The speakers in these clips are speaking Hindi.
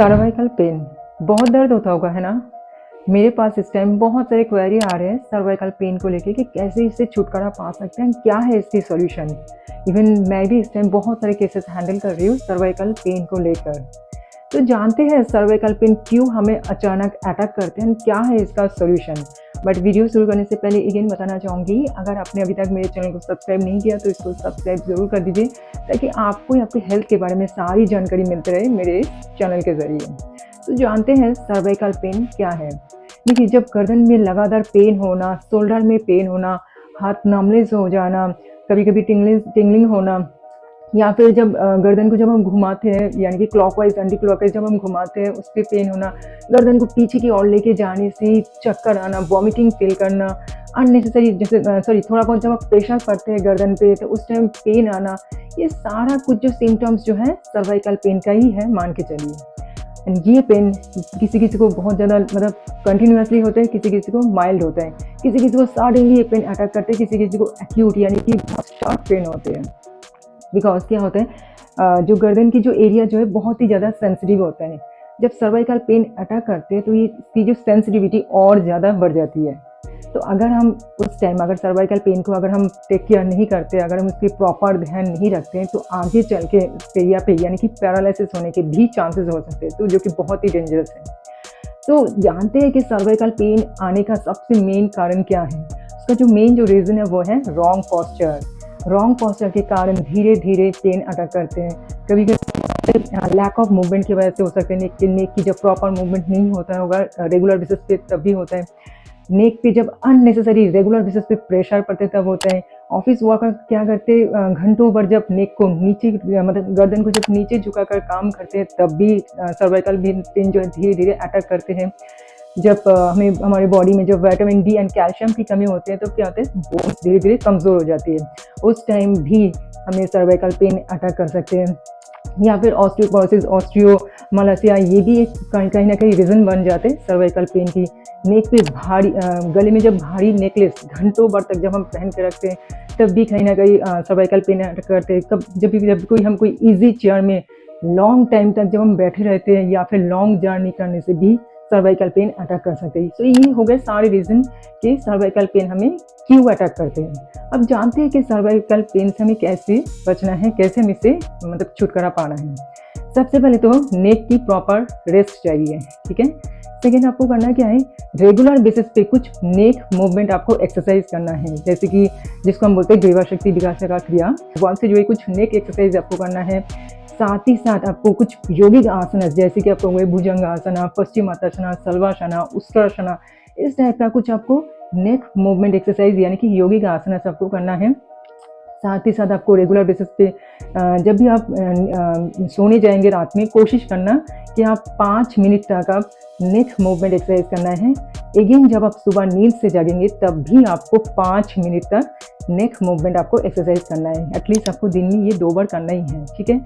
सर्वाइकल पेन बहुत दर्द होता होगा, है ना? मेरे पास इस टाइम बहुत सारे क्वेरी आ रहे हैं सर्वाइकल पेन को लेके कि कैसे इससे छुटकारा पा सकते हैं, क्या है इसकी सॉल्यूशन। इवन मैं भी इस टाइम बहुत सारे केसेस हैंडल कर रही हूँ सर्वाइकल पेन को लेकर। तो जानते हैं सर्वाइकल पेन क्यों हमें अचानक अटैक करते हैं, क्या है इसका सॉल्यूशन। बट वीडियो शुरू करने से पहले अगेन बताना चाहूँगी, अगर आपने अभी तक मेरे चैनल को सब्सक्राइब नहीं किया तो इसको सब्सक्राइब ज़रूर कर दीजिए, ताकि आपको या आपकी हेल्थ के बारे में सारी जानकारी मिलती रहे मेरे चैनल के ज़रिए। तो जानते हैं सर्वाइकल पेन क्या है। देखिए, जब गर्दन में लगातार पेन होना, शोल्डर में पेन होना, हाथ नमनेस हो जाना, कभी-कभी टिंगलिंग होना, या फिर जब गर्दन को जब हम घुमाते हैं, यानी कि क्लॉकवाइज एंटी क्लॉकवाइज जब हम घुमाते हैं उस पे पेन होना, गर्दन को पीछे की ओर लेके जाने से चक्कर आना, वॉमिटिंग फील करना, अननेसेसरी जैसे थोड़ा बहुत जब आप प्रेशर पड़ते हैं गर्दन पे तो उस टाइम पेन आना, ये सारा कुछ जो सिम्टम्स जो है सर्वाइकल पेन का ही है, मान के चलिए। एंड ये पेन किसी-किसी को बहुत ज़्यादा मतलब कंटिन्यूअसली होता है, किसी-किसी को माइल्ड होता है, किसी-किसी को सडनली ये पेन अटैक करते हैं, किसी-किसी को एक्यूट यानी कि बहुत शार्प पेन होते हैं। बिकॉज़ क्या होता है, जो गर्दन की जो एरिया जो है बहुत ही ज़्यादा सेंसिटिव होता है। जब सर्वाइकल पेन अटैक करते हैं तो ये इसकी जो सेंसिटिविटी और ज़्यादा बढ़ जाती है। तो अगर हम उस टाइम अगर सर्वाइकल पेन को अगर हम टेक केयर नहीं करते, अगर हम उसकी प्रॉपर ध्यान नहीं रखते हैं, तो आगे चल के इस एरिया पे यानी कि पैरालिसिस होने के भी चांसेस हो सकते हैं, तो जो कि बहुत ही डेंजरस है। तो जानते हैं कि सर्वाइकल पेन आने का सबसे मेन कारण क्या है। उसका जो मेन जो रीज़न है वो है रॉन्ग पोस्चर। रॉन्ग पोस्चर के कारण धीरे-धीरे पेन अटैक करते हैं। कभी-कभी लैक ऑफ मूवमेंट की वजह से हो सकते हैं, नेक की जब प्रॉपर मूवमेंट नहीं होता होगा रेगुलर बेसिस पे तब भी होता है। नेक पे जब अननेसेसरी रेगुलर बेसिस पे प्रेशर पड़ते तब होता है। ऑफिस वर्कर क्या करते घंटों भर जब नेक को नीचे मतलब गर्दन को जब नीचे झुकाकर काम करते हैं तब भी सर्वाइकल पेन जो है धीरे-धीरे अटैक करते हैं। जब हमें हमारे बॉडी में जब विटामिन डी एंड कैल्शियम की कमी होती है तो क्या होता है, बोन्स धीरे-धीरे कमज़ोर हो जाती है। उस टाइम भी हमें सर्वाइकल पेन अटैक कर सकते हैं। या फिर ऑस्टियोपोरोसिस, ऑस्टियोमालासिया, ये भी एक कहीं न कहीं रीज़न बन जाते हैं सर्वाइकल पेन की। नेक पे भारी गले में जब भारी नेकलेस घंटों भर तक जब हम पहन के रखते हैं तब भी कहीं न कहीं सर्वाइकल पेन अटैक करते हैं। जब कोई ईज़ी चेयर में लॉन्ग टाइम तक जब हम बैठे रहते हैं या फिर लॉन्ग जर्नी करने से भी सर्वाइकल पेन अटैक कर सकते हैं। तो ये हो गए सारे रीज़न कि सर्वाइकल पेन हमें क्यों अटैक करते हैं। अब जानते हैं कि सर्वाइकल पेन से हमें कैसे बचना है, कैसे हमें इससे मतलब छुटकारा पाना है। सबसे पहले तो नेक की प्रॉपर रेस्ट चाहिए, ठीक है। सेकेंड, आपको करना क्या है, रेगुलर बेसिस पे कुछ नेक मूवमेंट आपको एक्सरसाइज करना है, जैसे कि जिसको हम बोलते हैं ग्रीवा शक्ति विकासका क्रिया, वहाँ से जो है कुछ नेक एक्सरसाइज आपको करना है। साथ ही साथ आपको कुछ योगिक आसन जैसे कि आपको भुजंग आसना, पश्चिमात्तासना, सल्वासना, उत्कर्षणा, इस टाइप का कुछ आपको नेक मूवमेंट एक्सरसाइज यानी कि योगिक आसन आपको करना है। साथ ही साथ आपको रेगुलर बेसिस पे जब भी आप सोने जाएंगे रात में, कोशिश करना कि आप 5 मिनट तक आप नेक मूवमेंट एक्सरसाइज करना है। अगेन जब आप सुबह नींद से जागेंगे तब भी आपको 5 मिनट तक नेक मूवमेंट आपको एक्सरसाइज करना है। एटलीस्ट आपको दिन में ये 2 बार करना ही है, ठीक है।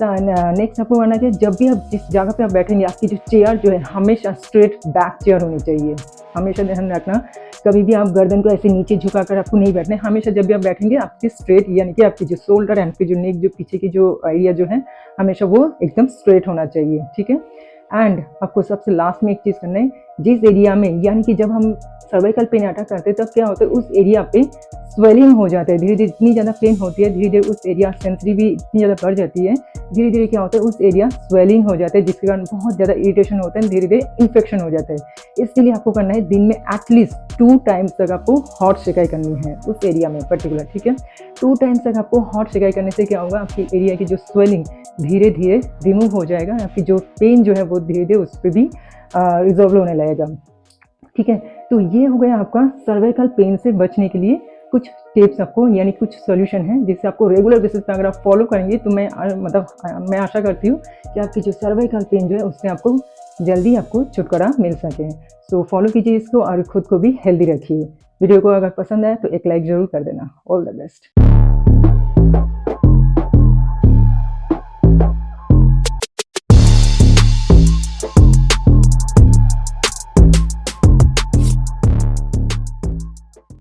नेक्स्ट आपको करना है, जब भी आप जिस जगह पे आप बैठेंगे आपकी जो चेयर जो है हमेशा स्ट्रेट बैक चेयर होनी चाहिए। हमेशा ध्यान रखना, कभी भी आप गर्दन को ऐसे नीचे झुकाकर आपको नहीं बैठना है। हमेशा जब भी आप बैठेंगे आपकी स्ट्रेट यानी कि आपकी जो शोल्डर एंड आपकी जो नेक जो पीछे की जो एरिया जो है हमेशा वो एकदम स्ट्रेट होना चाहिए, ठीक है। एंड आपको सबसे लास्ट में एक चीज़ करना है, जिस एरिया में यानी कि जब हम सर्वाइकल पेन अटैक करते हैं तब क्या होता है, उस एरिया पे स्वेलिंग हो जाता है। धीरे-धीरे इतनी ज़्यादा पेन होती है, धीरे-धीरे उस एरिया सेंसिटिविटी इतनी ज़्यादा बढ़ जाती है, धीरे-धीरे क्या होता है उस एरिया स्वेलिंग हो जाता है, जिसके कारण बहुत ज़्यादा इरिटेशन होता है, धीरे-धीरे इन्फेक्शन हो जाता है। इसके लिए आपको करना है दिन में एटलीस्ट 2 टाइम्स तक आपको हॉट सेकाई करनी है उस एरिया में पर्टिकुलर, ठीक है। 2 टाइम्स तक आपको हॉट सेकाई करने से क्या होगा, आपकी एरिया की जो स्वेलिंग धीरे-धीरे रिमूव हो जाएगा, आपकी जो पेन जो है वो धीरे-धीरे उस पे भी रिज़ॉल्व होने लगेगा, ठीक है। तो ये हो गया आपका सर्वाइकल पेन से बचने के लिए कुछ टिप्स आपको यानी कुछ सॉल्यूशन है, जिससे आपको रेगुलर बेसिस पे अगर आप फॉलो करेंगे तो मैं आशा करती हूँ कि आपकी जो सर्वाइकल पेन जो है उससे आपको जल्दी आपको छुटकारा मिल सके। सो फॉलो कीजिए इसको और खुद को भी हेल्दी रखिए। वीडियो को अगर पसंद आए तो एक लाइक ज़रूर कर देना। All the best.